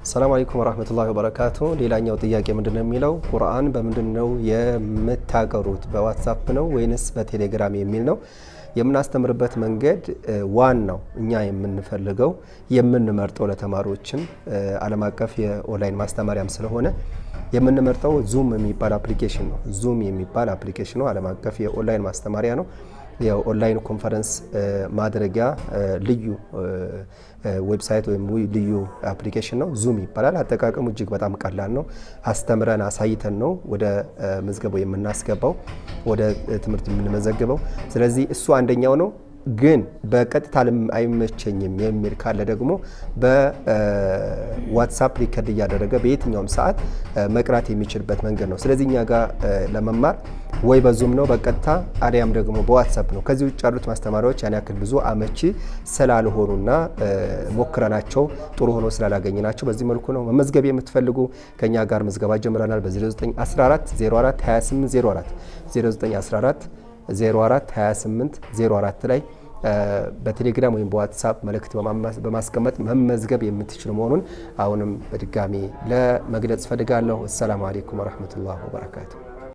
ሰላም አለይኩም ወራህመቱላሂ ወበረካቱ። ሌላኛው ጥያቄ ምንድነው የሚለው ቁርአን በምንድነው የምታቀሩት በዋትስአፕ ነው ወይንስ በቴሌግራም የሚል ነው። የምናስተምርበት መንገድ ዋናው እኛ የምንፈልገው የምንመርጠው ለተማሪዎችም ዓለም አቀፍ የኦንላይን ማስተማሪያም ስለሆነ የምንመርጠው ዙም የሚባል አፕሊኬሽን ነው። ዙም የሚባል አፕሊኬሽን ነው። ዓለም አቀፍ የኦንላይን ማስተማሪያ ነው። የኦንላይን ኮንፈረንስ ማድረጊያ ልዩ ዌብሳይት ወይም ልዩ አፕሊኬሽን ነው። ዙም ይባላል። አጠቃቀሙ እጅግ በጣም ቀላል ነው። አስተምረን አሳይተን ነው ወደ መዝገባው የምናስገባው ወደ ትምህርት የምንመዘግበው። ስለዚህ እሱ አንደኛው ነው። ግን በቀጥታ አይመቸኝም የሚል ካለ ደግሞ በዋትስአፕ ሪከርድ እያደረገ በየትኛውም ሰዓት መቅራት የሚችልበት መንገድ ነው። ስለዚህ እኛ ጋር ለመማር ወይ በዙም ነው በቀጥታ አሊያም ደግሞ በዋትስአፕ ነው። ከዚህ ውጭ ያሉት ማስተማሪያዎች ያን ያክል ብዙ አመቺ ስላልሆኑና ሞክረናቸው ጥሩ ሆኖ ስላላገኘናቸው በዚህ መልኩ ነው። መመዝገብ የምትፈልጉ ከኛ ጋር መዝገባ ጀምረናል። በ0914 04 28 04 0914 04 28 04 ላይ በቴሌግራም ወይም በዋትስአፕ መልእክት በማስቀመጥ መመዝገብ የምትችሉ መሆኑን አሁንም በድጋሚ ለመግለጽ ፈልጋለሁ። ሰላም አለይኩም ወራህመቱላሂ ወበረካቱ።